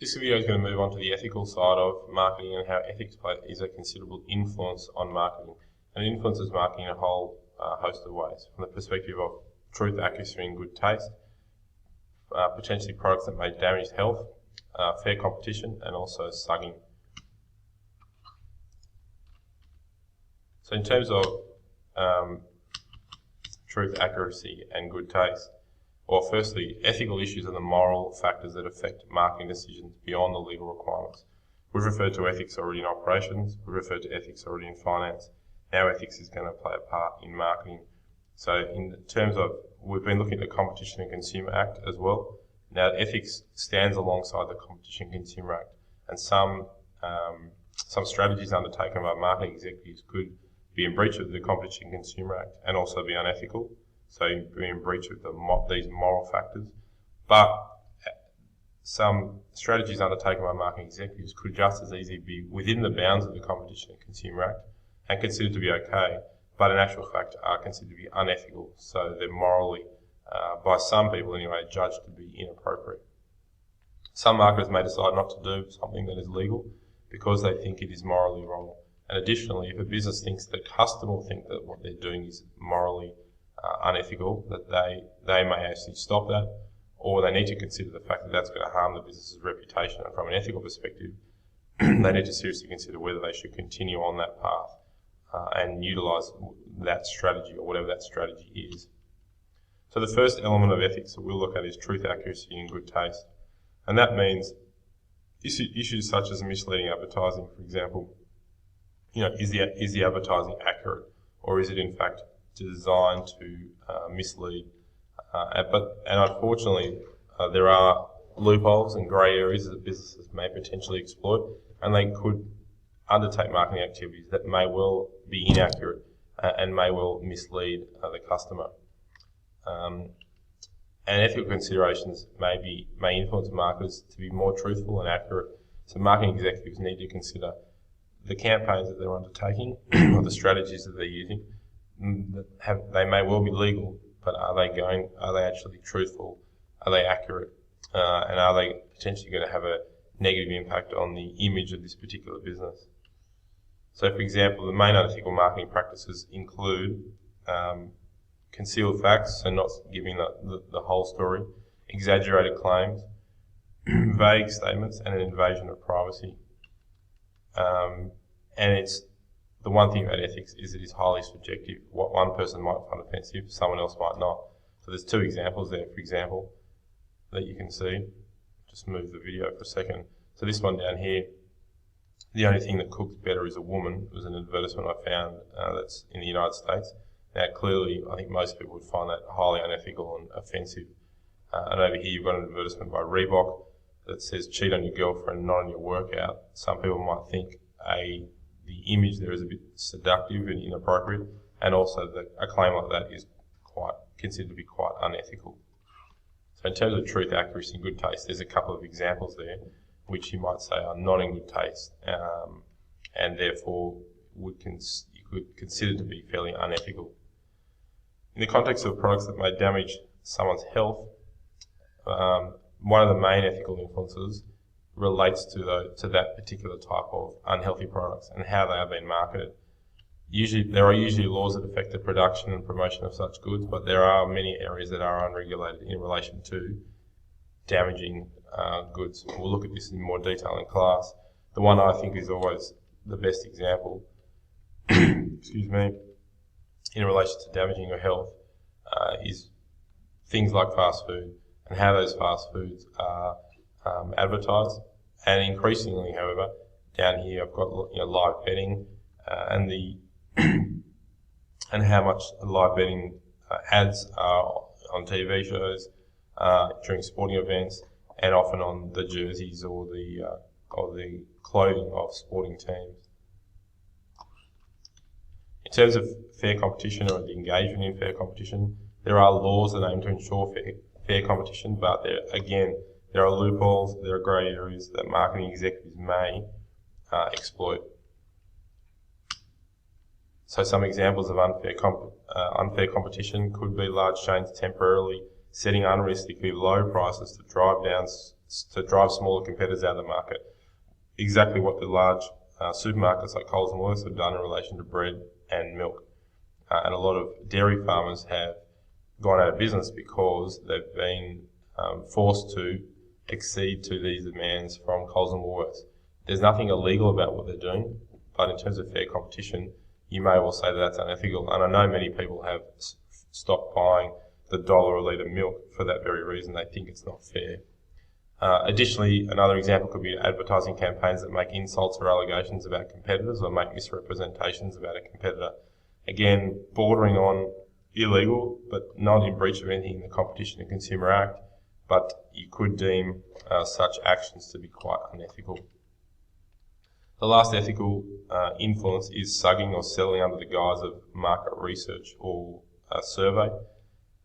This video is going to move on to the ethical side of marketing and how ethics is a considerable influence on marketing. And it influences marketing in a whole host of ways, from the perspective of truth, accuracy and good taste, potentially products that may damage health, fair competition and also sagging. So in terms of truth, accuracy and good taste, well, firstly, ethical issues are the moral factors that affect marketing decisions beyond the legal requirements. We've referred to ethics already in operations, we've referred to ethics already in finance. Now ethics is going to play a part in marketing. So in terms of, we've been looking at the Competition and Consumer Act as well. Now ethics stands alongside the Competition and Consumer Act, and some strategies undertaken by marketing executives could be in breach of the Competition and Consumer Act and also be unethical. So be in breach of these moral factors. But some strategies undertaken by marketing executives could just as easily be within the bounds of the Competition and Consumer Act and considered to be okay, but in actual fact are considered to be unethical. So they're morally, by some people anyway, judged to be inappropriate. Some marketers may decide not to do something that is legal because they think it is morally wrong. And additionally, if a business thinks the customer will think that what they're doing is morally unethical, that they may actually stop that, or they need to consider the fact that that's going to harm the business's reputation. And from an ethical perspective, they need to seriously consider whether they should continue on that path and utilise that strategy or whatever that strategy is. So the first element of ethics that we'll look at is truth, accuracy and good taste. And that means issues such as misleading advertising, for example. Is the advertising accurate, or is it in fact designed to mislead? And unfortunately, there are loopholes and grey areas that businesses may potentially exploit, and they could undertake marketing activities that may well be inaccurate and may well mislead the customer. And ethical considerations may influence marketers to be more truthful and accurate. So marketing executives need to consider the campaigns that they're undertaking or the strategies that they're using. They may well be legal, but are they actually truthful? Are they accurate? And are they potentially going to have a negative impact on the image of this particular business? So for example, the main unethical marketing practices include concealed facts, so not giving the whole story, exaggerated claims, vague statements, and an invasion of privacy. And it's the one thing about ethics is it is highly subjective. What one person might find offensive, someone else might not. So there's two examples there, for example, that you can see. Just move the video for a second. So this one down here, the only thing that cooks better is a woman, was an advertisement I found that's in the United States. Now clearly, I think most people would find that highly unethical and offensive. And over here you've got an advertisement by Reebok that says cheat on your girlfriend, not on your workout. Some people might think the image there is a bit seductive and inappropriate, and also that a claim like that is considered to be quite unethical. So in terms of truth, accuracy and good taste, there's a couple of examples there which you might say are not in good taste and therefore you could consider to be fairly unethical. In the context of products that may damage someone's health, one of the main ethical influences relates to that particular type of unhealthy products and how they are being marketed. There are usually laws that affect the production and promotion of such goods, but there are many areas that are unregulated in relation to damaging goods. We'll look at this in more detail in class. The one I think is always the best example, excuse me, in relation to damaging your health is things like fast food and how those fast foods are advertised. And increasingly, however, down here I've got live betting and and how much live betting ads are on TV shows during sporting events, and often on the jerseys or the clothing of sporting teams. In terms of fair competition or the engagement in fair competition, there are laws that aim to ensure fair competition, but there are loopholes, there are grey areas that marketing executives may exploit. So some examples of unfair competition could be large chains temporarily setting unrealistically low prices to drive down to drive smaller competitors out of the market. Exactly what the large supermarkets like Coles and Woolworths have done in relation to bread and milk. And a lot of dairy farmers have gone out of business because they've been forced to accede to these demands from Coles and Woolworths. There's nothing illegal about what they're doing, but in terms of fair competition, you may well say that that's unethical. And I know many people have stopped buying the $1 a litre milk for that very reason. They think it's not fair. Additionally, another example could be advertising campaigns that make insults or allegations about competitors or make misrepresentations about a competitor. Again, bordering on illegal, but not in breach of anything in the Competition and Consumer Act, but you could deem such actions to be quite unethical. The last ethical influence is sagging, or selling under the guise of market research or survey.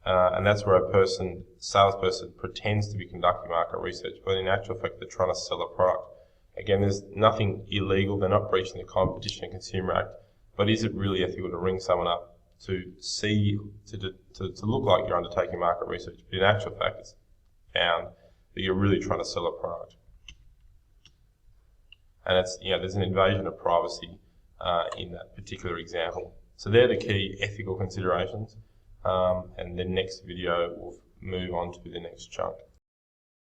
And that's where a salesperson pretends to be conducting market research, but in actual fact they're trying to sell a product. Again, there's nothing illegal, they're not breaching the Competition and Consumer Act, but is it really ethical to ring someone up to look like you're undertaking market research, but in actual fact it's found that you're really trying to sell a product? And it's, there's an invasion of privacy in that particular example. So they're the key ethical considerations. And the next video will move on to the next chunk.